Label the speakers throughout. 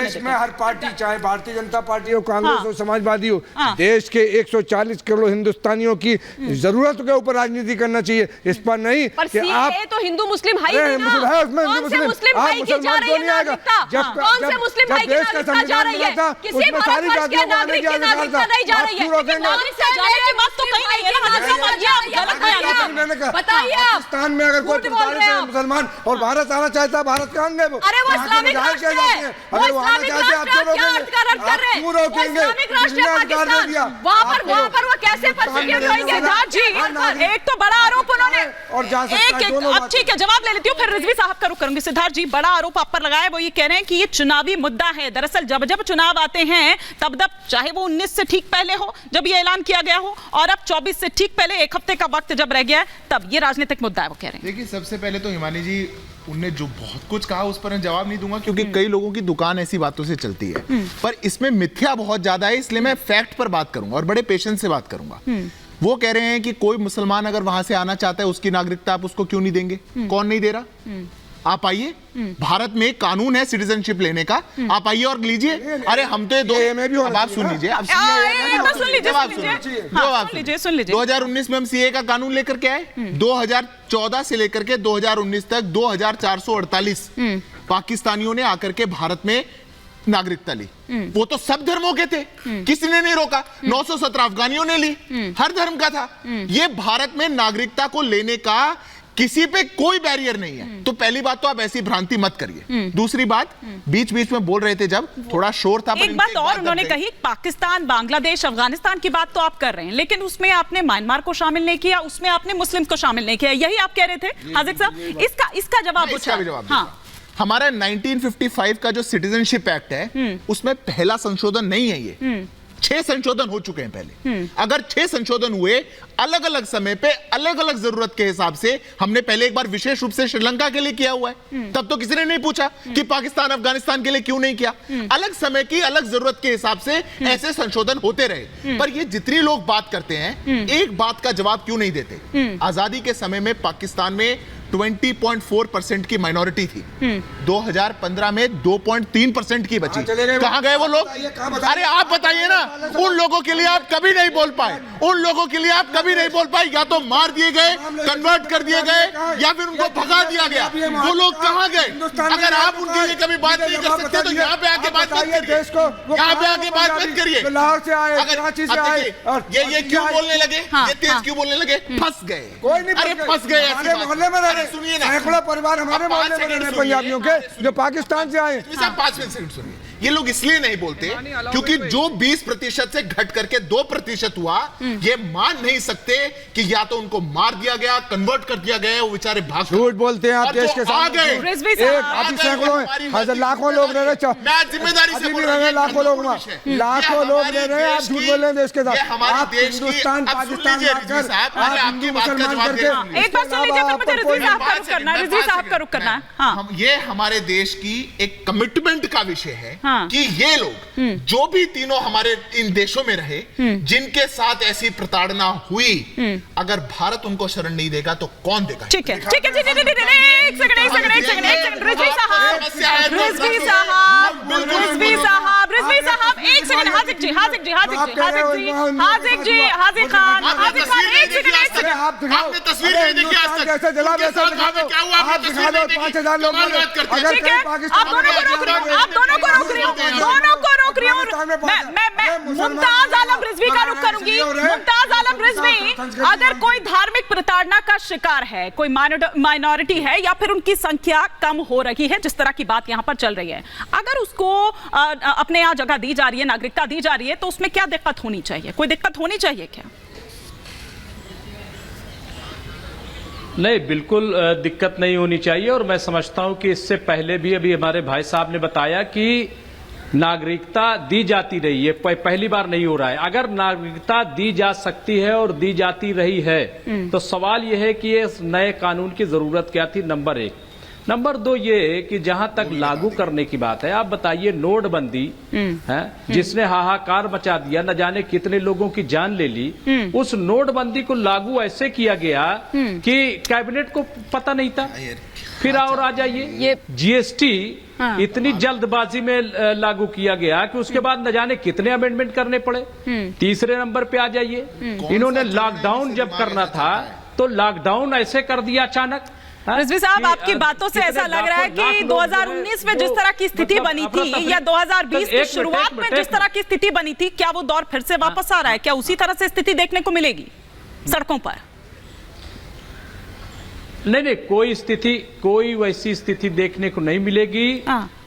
Speaker 1: देश में हर पार्टी, चाहे भारतीय जनता पार्टी हो, कांग्रेस हो, समाजवादी हो, देश के 140 करोड़ हिंदुस्तानियों की जरूरत के ऊपर राजनीति करना चाहिए, इस पर नहीं कि आप
Speaker 2: तो हिंदू मुस्लिम भाई
Speaker 1: मुस्लिम भाई की जा रही है नागरिकता, कौन से मुस्लिम भाई की नागरिकता जा रही है? किसी भारत वर्ष के नागरिक की नागरिकता नहीं जा रही है। नागरिकता जाने की बात तो कहीं नहीं है ना। बताइए, पाकिस्तान में अगर कोई मुसलमान और भारत आना चाहता है, भारत का अंग है वो।
Speaker 2: अरे वो इस्लामिक राष्ट्र है, वो इस्लामिक राष्ट्र क्या अर्थ कर रहे हैं? वो इस्लामिक राष्ट्र है पाकिस्तान, वहाँ पर वो कैसे परसिक्यूट होंगे? जी, एक तो बड़ा आरोप उन्होंने, अब ठीक है जवाब ले लेती हूँ, फिर रिजवी साहब का रुख करूंगी। सिद्धार्थ जी, बड़ा आरोप आप पर लगाया, वो ये कह रहे हैं कि ये चुनावी मुद्दा है। दरअसल जब जब चुनाव आते हैं तब चाहे वो 19 से ठीक पहले हो जब ये ऐलान किया गया हो, और अब 24 से ठीक पहले, एक हफ्ते का वक्त जब रह गया है, तब ये राजनीतिक मुद्दा है, वो कह रहे हैं।
Speaker 3: देखिए, सबसे पहले तो हिमानी जी, उनने जो बहुत कुछ कहा उस पर मैं जवाब नहीं दूंगा, क्योंकि कई लोगों की दुकान ऐसी बातों से चलती है, पर इसमें मिथ्या बहुत ज्यादा है, इसलिए मैं फैक्ट पर बात करूंगा और बड़े पेशेंस से बात करूंगा। वो कह रहे हैं कि कोई मुसलमान अगर वहां से आना चाहता है, उसकी नागरिकता आप उसको क्यों नहीं देंगे? कौन नहीं दे रहा? आप आइए, भारत में कानून है सिटीजनशिप लेने का, आप आइए और लीजिए। अरे हम तो अब आप सुन लीजिए, अब
Speaker 2: सुन लीजिए।
Speaker 3: 2019 में हम सीए का कानून लेकर के आए, 2014 से लेकर के 2019 तक 2448 पाकिस्तानियों ने आकर के भारत में नागरिकता ली। वो तो सब धर्मों के थे, किसी ने नहीं रोका। 917 अफगानियों ने ली, हर धर्म का था। ये भारत में नागरिकता को लेने का किसी पे कोई बैरियर नहीं है। तो पहली बात तो आप ऐसी भ्रांति मत करिए। दूसरी बात, बीच बीच में बोल रहे थे जब थोड़ा शोर था,
Speaker 2: एक बात और उन्होंने कही, पाकिस्तान, बांग्लादेश, अफगानिस्तान की बात तो आप कर रहे हैं, लेकिन उसमें आपने म्यांमार को शामिल नहीं किया, उसमें आपने मुस्लिम को शामिल नहीं किया, यही आप कह रहे थे हाजिक साहब। इसका जवाब
Speaker 3: हाँ, हमारा 1955 का जो सिटीजनशिप एक्ट है, उसमें पहला संशोधन नहीं है ये, 6 संशोधन हो चुके हैं पहले। अगर 6 संशोधन हुए अलग अलग समय पे, अलग अलग जरूरत के हिसाब से, हमने पहले एक बार विशेष रूप से श्रीलंका के लिए किया हुआ है, तब तो किसी ने नहीं पूछा कि पाकिस्तान, अफगानिस्तान के लिए क्यों नहीं किया। अलग समय की अलग जरूरत के हिसाब से ऐसे संशोधन होते रहे। पर ये जितने लोग बात करते हैं, एक बात का जवाब क्यों नहीं देते? आजादी के समय में पाकिस्तान में 20.4% की माइनॉरिटी थी, 2015 में 2.3% की बची। कहां गए वो लोग? अरे आप बताइए ना, उन लोगों के लिए आप कभी नहीं बोल पाए, उन लोगों के लिए आप कभी नहीं बोल पाए। या तो मार दिए गए, कन्वर्ट कर दिए गए, या फिर उनको भगा दिया गया। वो लोग कहां गए? अगर आप उनके लिए कभी बात नहीं कर सकते तो यहाँ पे आके बात मत करिए, यहाँ पे आके बात मत करिए। ये क्यों बोलने लगे, ये तेज क्यों बोलने लगे? फंस गए, अरे फंस गए।
Speaker 1: मोहल्ले में सुनिए ना, सैकड़ों परिवार हमारे मोहल्ले में रहने पंजाबियों के जो पाकिस्तान से आए।
Speaker 3: 5 सेकंड सुनिए। ये लोग इसलिए नहीं बोलते क्योंकि जो 20% से घट करके 2% हुआ, ये मान नहीं सकते कि या तो उनको मार दिया गया, कन्वर्ट कर दिया गया, वो बेचारे भाग
Speaker 1: झूठ बोलते हैं आप देश के सामने। सैकड़ों लाखों लोग रह रहे,
Speaker 3: मैं जिम्मेदारी से बोल रहा हूं,
Speaker 1: लाखों लोग रह रहे हैं, आप झूठ बोल रहे हैं देश के साथ। आप हिंदुस्तान पाकिस्तान जाकर आप हिंदू मुसलमान करके
Speaker 2: एक बार सुन लीजिए, फिर मुझे रिजवी साहब का रुख करना है, रिजवी साहब का रुख करना है। हाँ,
Speaker 3: ये हमारे देश की एक कमिटमेंट का विषय है कि ये लोग जो भी तीनों हमारे इन देशों में रहे, जिनके साथ ऐसी प्रताड़ना हुई, अगर भारत उनको शरण नहीं देगा तो कौन देगा?
Speaker 2: ठीक है, ठीक है, एक सेकंड, रिजवी साहब, एक सेकंड, हाजिक जी, हाजिक खान, एक सेकंड।
Speaker 3: आपने तस्वीर नहीं देखी आज तक?
Speaker 1: कैसे जला,
Speaker 3: क्या हुआ? आपने तस्वीर नहीं देखी?
Speaker 1: 5,000 लोग
Speaker 2: ठीक है, आप दोनों को रोक रही हूँ, मैं मुमताज आलम रिजवी का रुख करूंगी। मुमताज आलम रिजवी, अगर कोई धार्मिक प्रताड़ना का शिकार है, कोई माइनॉरिटी है, या फिर उनकी संख्या कम हो रही है, जिस तरह की बात यहां पर चल रही है, अगर उसको अपने यहां जगह दी जा रही है, नागरिकता दी जा रही है, तो उसमें क्या दिक्कत होनी चाहिए? कोई दिक्कत होनी चाहिए क्या?
Speaker 4: नहीं, बिल्कुल दिक्कत नहीं होनी चाहिए। और मैं समझता हूं कि इससे पहले भी अभी हमारे भाई साहब ने बताया कि नागरिकता दी जाती रही है, पहली बार नहीं हो रहा है। अगर नागरिकता दी जा सकती है और दी जाती रही है, तो सवाल यह है कि ये नए कानून की जरूरत क्या थी? नंबर 1। नंबर 2 ये कि जहां तक लागू करने की बात है, आप बताइए, नोटबंदी है जिसने हाहाकार मचा दिया, न जाने कितने लोगों की जान ले ली, उस नोटबंदी को लागू ऐसे किया गया कि कैबिनेट को पता नहीं था। फिर और आ जाइए, ये जीएसटी इतनी जल्दबाजी में लागू किया गया कि उसके बाद न जाने कितने अमेंडमेंट करने पड़े। तीसरे नंबर पे आ जाइए, इन्होंने लॉकडाउन जब करना था तो लॉकडाउन ऐसे कर दिया अचानक।
Speaker 2: रिजवी साहब, आपकी बातों से ऐसा लग रहा है कि 2019 में जिस तरह की स्थिति बनी थी या 2020 की शुरुआत में जिस तरह की स्थिति बनी थी, क्या वो दौर फिर से वापस आ रहा है? क्या उसी तरह से स्थिति देखने को मिलेगी सड़कों पर?
Speaker 4: नहीं, कोई वैसी स्थिति देखने को नहीं मिलेगी।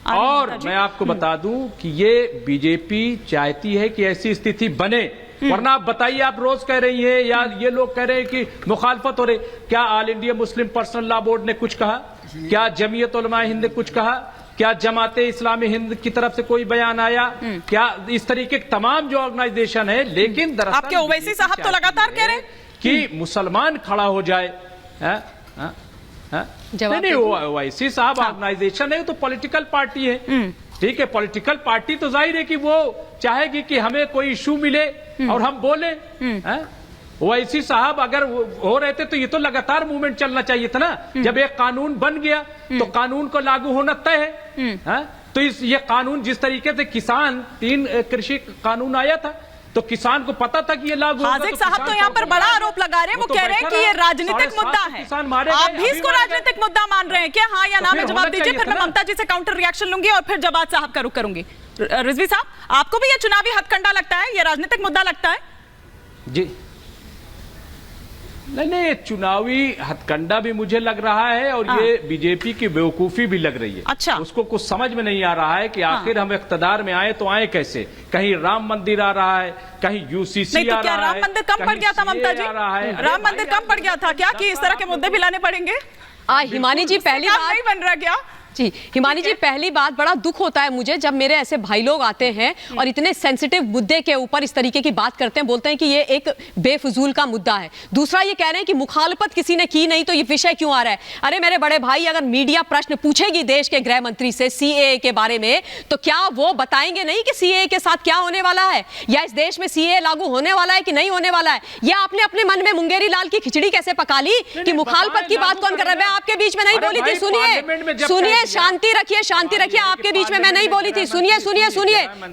Speaker 4: और मैं आपको बता दूं कि ये बीजेपी चाहती है कि ऐसी स्थिति बने, वरना आप बताइए, आप रोज कह रही है या ये लोग कह रहे हैं कि मुखालफत हो रही। क्या all India Muslim personal law board ने कुछ कहा? क्या जमीयत उलमा हिंद ने कुछ कहा? क्या जमाते इस्लामी हिंद की तरफ से कोई बयान आया? क्या इस तरीके के तमाम जो ऑर्गेनाइजेशन है, लेकिन दरअसल
Speaker 2: आपके ओवैसी साहब तो लगातार कह रहे हैं
Speaker 4: कि मुसलमान खड़ा हो जाए। नहीं, ओवैसी साहब ऑर्गेनाइजेशन है, तो पॉलिटिकल पार्टी है, ठीक है। पॉलिटिकल पार्टी तो जाहिर है कि वो चाहेगी कि हमें कोई इशू मिले और हम बोले। ओवैसी साहब अगर हो रहे थे तो ये तो लगातार मूवमेंट चलना चाहिए था ना। जब एक कानून बन गया तो कानून को लागू होना तय है। तो ये कानून जिस तरीके से किसान 3 कृषि कानून आया था, तो किसान को पता था कि ये लागू होगा।
Speaker 2: हाजिक साहब तो यहाँ पर बड़ा आरोप लगा रहे हैं, वो कह रहे हैं कि ये राजनीतिक मुद्दा है। आप भी इसको राजनीतिक मुद्दा मान रहे हैं क्या? हाँ या ना में जवाब दीजिए, फिर मैं ममता जी से काउंटर रिएक्शन लूंगी और फिर जवाब साहब का रुख करूंगी। रिजवी साहब, आपको भी ये चुनावी हथकंडा लगता है, ये राजनीतिक मुद्दा लगता है?
Speaker 4: जी नहीं, चुनावी हथकंडा भी मुझे लग रहा है और ये बीजेपी की बेवकूफी भी लग रही है।
Speaker 2: अच्छा,
Speaker 4: उसको कुछ समझ में नहीं आ रहा है कि आखिर हम इख्तदार में आए तो आए कैसे? कहीं राम मंदिर आ रहा है, कहीं यूसीसी
Speaker 2: नहीं, तो क्या राम मंदिर कम पड़ गया था ममता जी? राम मंदिर कम पड़ गया था क्या कि इस तरह के मुद्दे भी लाने पड़ेंगे?
Speaker 5: हिमानी जी, पहली बात
Speaker 2: नहीं बन रहा क्या?
Speaker 5: जी हिमानी जी, पहली बात, बड़ा दुख होता है मुझे जब मेरे ऐसे भाई लोग आते हैं और इतने सेंसिटिव मुद्दे के ऊपर इस तरीके की बात करते हैं, बोलते हैं कि ये एक बेफजूल का मुद्दा है। दूसरा ये कह रहे हैं कि मुखालफत किसी ने की नहीं तो ये विषय क्यों आ रहा है? अरे मेरे बड़े भाई, अगर मीडिया प्रश्न पूछेगी देश के गृह मंत्री से सीएए के बारे में, तो क्या वो बताएंगे नहीं कि सीएए के साथ क्या होने वाला है, या इस देश में सीएए लागू होने वाला है कि नहीं होने वाला है? या आपने अपने मन में मुंगेरी लाल की खिचड़ी कैसे पका ली कि मुखालफत की बात कौन कर रहा है? मैं आपके बीच में नहीं बोली थी, सुनिए, शांति रखिए, शांति रखिए। आपके बीच में मैं नहीं बोली थी। सुनिए,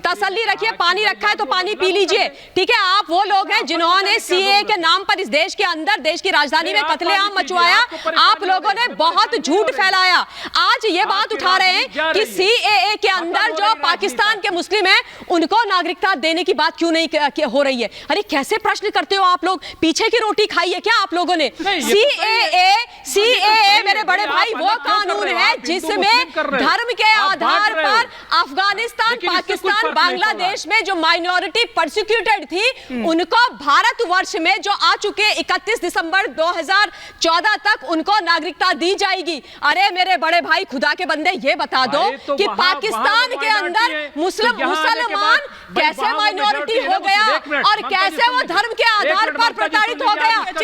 Speaker 5: तसल्ली रखिए। पानी रखा है तो पानी पी लीजिए, ठीक है। आप वो लोग हैं जिन्होंने सीएए के नाम पर इस देश के अंदर, देश की राजधानी में कत्लेआम मचवाया। आप लोगों ने बहुत झूठ फैलाया। आज ये बात उठा रहे हैं कि सीएए के अंदर जो पाकिस्तान के मुस्लिम हैं उनको नागरिकता देने की बात क्यों नहीं हो रही है? अरे कैसे प्रश्न करते हो आप लोग? पीछे की रोटी खाई है क्या आप लोगों ने? सीएए मेरे बड़े भाई वो कानून है जिसमें धर्म के आधार पर अफगानिस्तान, पाकिस्तान, बांग्लादेश में जो माइनॉरिटी परसिक्यूटेड थी उनको भारतवर्ष में जो आ चुके 31 दिसंबर 2014 तक उनको नागरिकता दी जाएगी। अरे मेरे बड़े भाई, खुदा के बंदे, ये बता दो कि पाकिस्तान के अंदर मुसलमान कैसे माइनॉरिटी हो गया और कैसे वो धर्म के आधार पर प्रताड़ित हो गया?